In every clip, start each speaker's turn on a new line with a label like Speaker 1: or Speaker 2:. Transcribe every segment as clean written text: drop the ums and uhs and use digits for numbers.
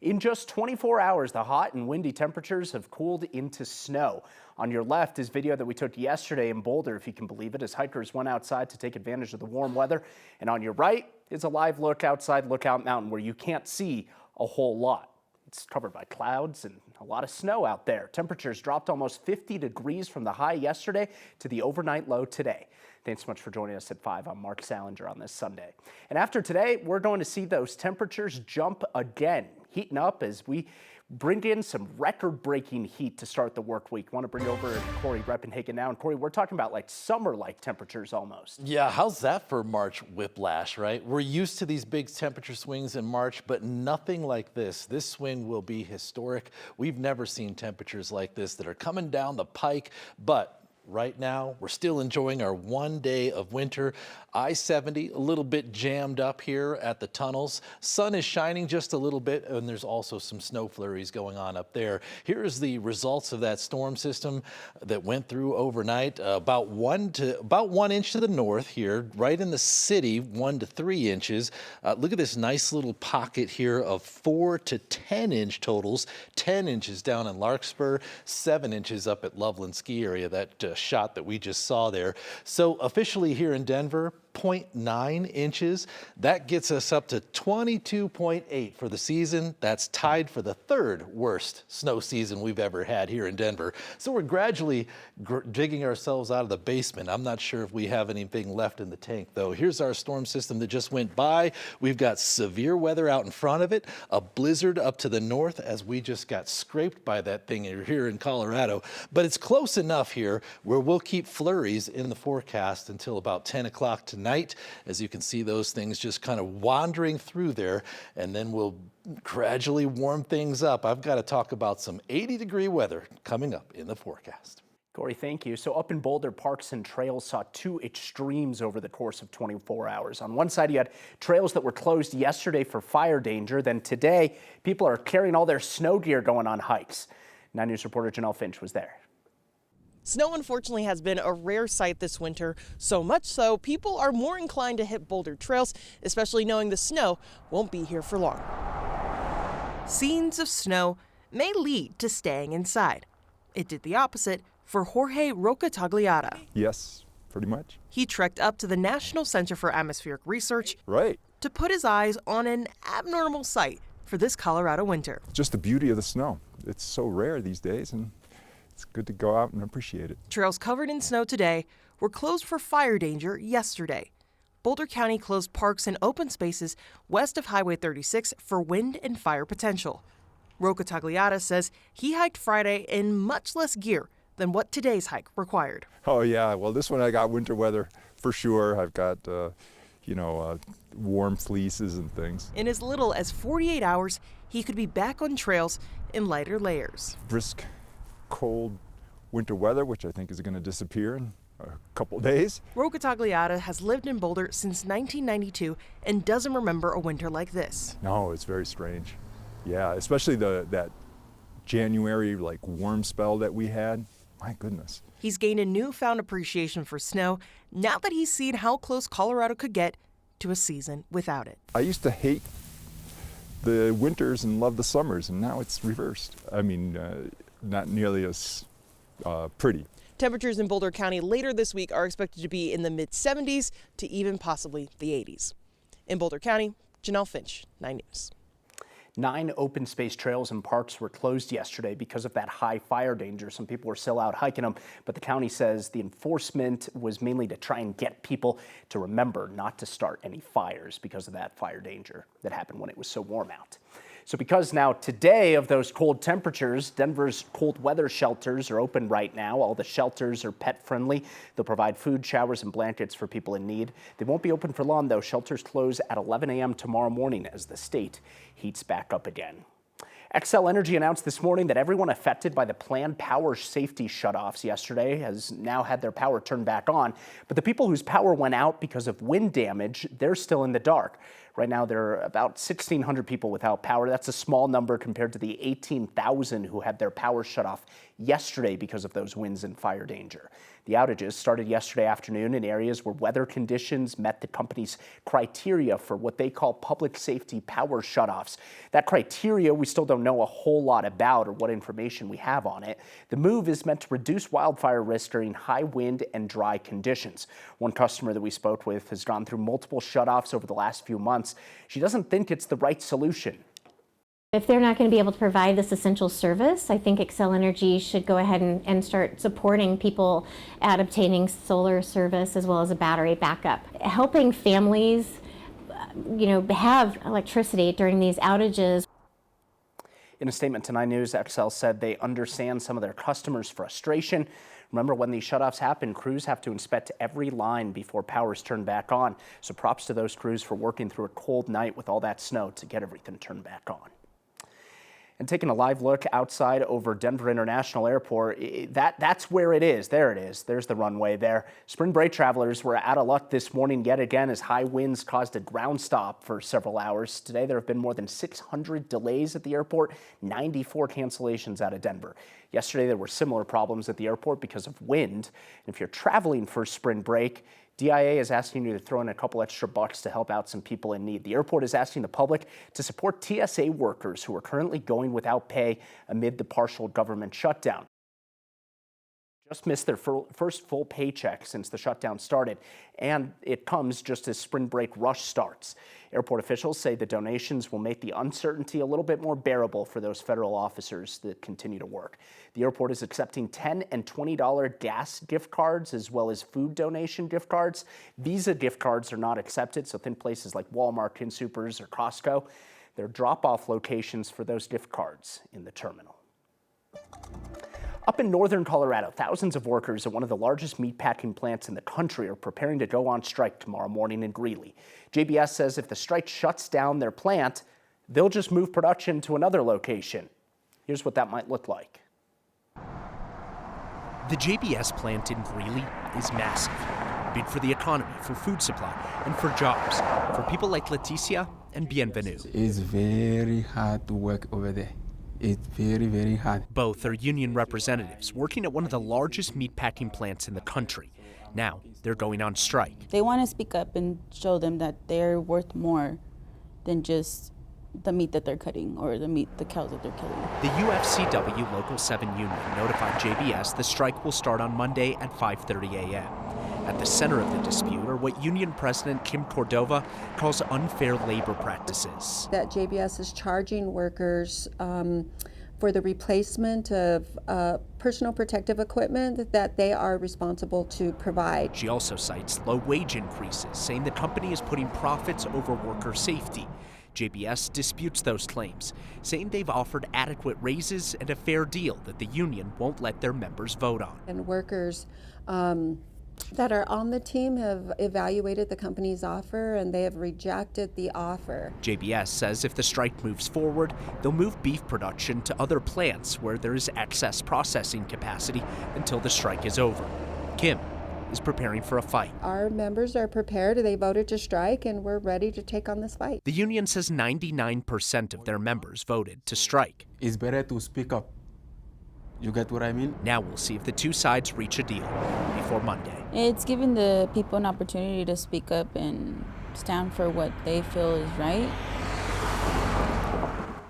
Speaker 1: In just 24 hours, the hot and windy temperatures have cooled into snow. On your left is video that we took yesterday in Boulder, if you can believe it, as hikers went outside to take advantage of the warm weather. And on your right is a live look outside Lookout Mountain where you can't see a whole lot. It's covered by clouds and a lot of snow out there. Temperatures dropped almost 50 degrees from the high yesterday to the overnight low today. Thanks so much for joining us at 5. I'm Mark Salinger on this Sunday. And after today, we're going to see those temperatures jump again, heating up as we bring in some record-breaking heat to start the work week. Want to bring over Corey Reppenhagen now. And Corey, we're talking about like summer-like temperatures almost.
Speaker 2: Yeah, how's that for March whiplash, right? We're used to these big temperature swings in March, but nothing like this. This swing will be historic. We've never seen temperatures like this that are coming down the pike, but right now, we're still enjoying our one day of winter. I-70 a little bit jammed up here at the tunnels. Sun is shining just a little bit, and there's also some snow flurries going on up there. Here's the results of that storm system that went through overnight. About 1 inch to the north here, right in the city, 1 to 3 inches. Look at this nice little pocket here of 4 to 10 inch totals. 10 inches down in Larkspur, 7 inches up at Loveland Ski Area. That shot that we just saw there. So officially here in Denver, 0.9 inches. That gets us up to 22.8 for the season. That's tied for the third worst snow season we've ever had here in Denver. So we're gradually digging ourselves out of the basement. I'm not sure if we have anything left in the tank though. Here's our storm system that just went by. We've got severe weather out in front of it, a blizzard up to the north as we just got scraped by that thing here in Colorado. But it's close enough here where we'll keep flurries in the forecast until about 10 o'clock tonight. As you can see, those things just kind of wandering through there, and then we'll gradually warm things up. I've got to talk about some 80-degree weather coming up in the forecast.
Speaker 1: Corey, thank you. So up in Boulder, parks and trails saw two extremes over the course of 24 hours. On one side, you had trails that were closed yesterday for fire danger. Then today, people are carrying all their snow gear going on hikes. 9 News reporter Janelle Finch was there.
Speaker 3: Snow, unfortunately, has been a rare sight this winter, so much so people are more inclined to hit Boulder trails, especially knowing the snow won't be here for long. Scenes of snow may lead to staying inside. It did the opposite for Jorge Rocatagliata.
Speaker 4: Yes, pretty much.
Speaker 3: He trekked up to the National Center for Atmospheric Research to put his eyes on an abnormal sight for this Colorado winter.
Speaker 4: Just the beauty of the snow. It's so rare these days, and it's good to go out and appreciate it.
Speaker 3: Trails covered in snow today were closed for fire danger yesterday. Boulder County closed parks and open spaces west of Highway 36 for wind and fire potential. Rocatagliata says he hiked Friday in much less gear than what today's hike required.
Speaker 4: Oh yeah, well this one I got winter weather for sure. I've got warm fleeces and things.
Speaker 3: In as little as 48 hours, he could be back on trails in lighter layers.
Speaker 4: Brisk, cold winter weather, which I think is going to disappear in a couple days.
Speaker 3: Rocatagliata has lived in Boulder since 1992 and doesn't remember a winter like this.
Speaker 4: No, it's very strange. Yeah, especially that January warm spell that we had. My goodness.
Speaker 3: He's gained a newfound appreciation for snow now that he's seen how close Colorado could get to a season without it.
Speaker 4: I used to hate the winters and love the summers, and now it's reversed. I mean, not nearly as pretty.
Speaker 3: Temperatures in Boulder County later this week are expected to be in the mid-70s to even possibly the 80s. In Boulder County, Janelle Finch, 9 News.
Speaker 1: 9 open space trails and parks were closed yesterday because of that high fire danger. Some people were still out hiking them, but the county says the enforcement was mainly to try and get people to remember not to start any fires because of that fire danger that happened when it was so warm out. So because now today of those cold temperatures, Denver's cold weather shelters are open right now. All the shelters are pet friendly. They'll provide food, showers, and blankets for people in need. They won't be open for long though. Shelters close at 11 a.m. tomorrow morning as the state heats back up again. Xcel Energy announced this morning that everyone affected by the planned power safety shutoffs yesterday has now had their power turned back on. But the people whose power went out because of wind damage, they're still in the dark. Right now, there are about 1,600 people without power. That's a small number compared to the 18,000 who had their power shut off yesterday because of those winds and fire danger. The outages started yesterday afternoon in areas where weather conditions met the company's criteria for what they call public safety power shutoffs. That criteria we still don't know a whole lot about or what information we have on it. The move is meant to reduce wildfire risk during high wind and dry conditions. One customer that we spoke with has gone through multiple shutoffs over the last few months. She doesn't think it's the right solution.
Speaker 5: If they're not going to be able to provide this essential service, I think Xcel Energy should go ahead and start supporting people at obtaining solar service as well as a battery backup. Helping families, have electricity during these outages.
Speaker 1: In a statement to 9 News, Xcel said they understand some of their customers' frustration. Remember, when these shutoffs happen, crews have to inspect every line before power is turned back on. So props to those crews for working through a cold night with all that snow to get everything turned back on. And taking a live look outside over Denver International Airport, that's where it is. There it is. There's the runway there. Spring break travelers were out of luck this morning yet again as high winds caused a ground stop for several hours. Today, there have been more than 600 delays at the airport, 94 cancellations out of Denver. Yesterday, there were similar problems at the airport because of wind. And if you're traveling for spring break, DIA is asking you to throw in a couple extra bucks to help out some people in need. The airport is asking the public to support TSA workers who are currently going without pay amid the partial government shutdown. Just missed their first full paycheck since the shutdown started, and it comes just as spring break rush starts. Airport officials say the donations will make the uncertainty a little bit more bearable for those federal officers that continue to work. The airport is accepting $10 and $20 gas gift cards as well as food donation gift cards. Visa gift cards are not accepted, so think places like Walmart, Kin Supers, or Costco. There are drop-off locations for those gift cards in the terminal. Up in northern Colorado, thousands of workers at one of the largest meatpacking plants in the country are preparing to go on strike tomorrow morning in Greeley. JBS says if the strike shuts down their plant, they'll just move production to another location. Here's what that might look like.
Speaker 6: The JBS plant in Greeley is massive. Big for the economy, for food supply, and for jobs. For people like Leticia and Bienvenu.
Speaker 7: It's very hard to work over there. It's very, very hard.
Speaker 6: Both are union representatives working at one of the largest meatpacking plants in the country. Now, they're going on strike.
Speaker 8: They want to speak up and show them that they're worth more than just the meat that they're cutting or the cows that they're killing.
Speaker 6: The UFCW Local 7 union notified JBS the strike will start on Monday at 5:30 a.m. At the center of the dispute are what Union President Kim Cordova calls unfair labor practices.
Speaker 9: That JBS is charging workers for the replacement of personal protective equipment that they are responsible to provide.
Speaker 6: She also cites low wage increases, saying the company is putting profits over worker safety. JBS disputes those claims, saying they've offered adequate raises and a fair deal that the union won't let their members vote on.
Speaker 9: And workers that are on the team have evaluated the company's offer and they have rejected the offer.
Speaker 6: JBS says if the strike moves forward, they'll move beef production to other plants where there is excess processing capacity until the strike is over. Kim is preparing for a fight.
Speaker 9: Our members are prepared. They voted to strike and we're ready to take on this fight.
Speaker 6: The union says 99% of their members voted to strike.
Speaker 7: It's better to speak up. You get what I mean?
Speaker 6: Now we'll see if the two sides reach a deal before Monday.
Speaker 8: It's giving the people an opportunity to speak up and stand for what they feel is right.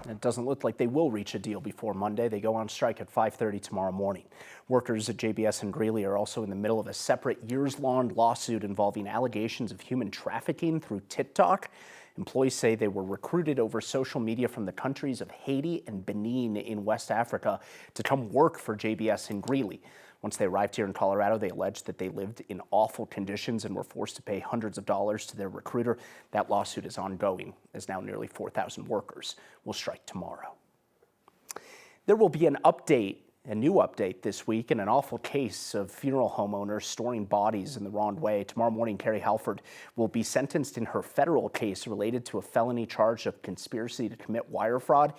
Speaker 1: It doesn't look like they will reach a deal before Monday. They go on strike at 5:30 tomorrow morning. Workers at JBS in Greeley are also in the middle of a separate years-long lawsuit involving allegations of human trafficking through TikTok. Employees say they were recruited over social media from the countries of Haiti and Benin in West Africa to come work for JBS in Greeley. Once they arrived here in Colorado, they alleged that they lived in awful conditions and were forced to pay hundreds of dollars to their recruiter. That lawsuit is ongoing, as now nearly 4,000 workers will strike tomorrow. There will be a new update this week in an awful case of funeral homeowners storing bodies in the wrong way. Tomorrow morning, Carrie Halford will be sentenced in her federal case related to a felony charge of conspiracy to commit wire fraud.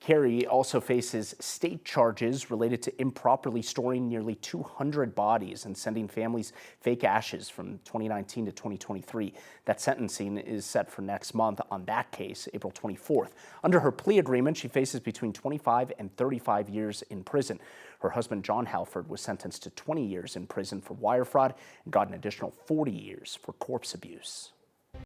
Speaker 1: Carey also faces state charges related to improperly storing nearly 200 bodies and sending families fake ashes from 2019 to 2023. That sentencing is set for next month on that case, April 24th. Under her plea agreement, she faces between 25 and 35 years in prison. Her husband, John Halford, was sentenced to 20 years in prison for wire fraud and got an additional 40 years for corpse abuse.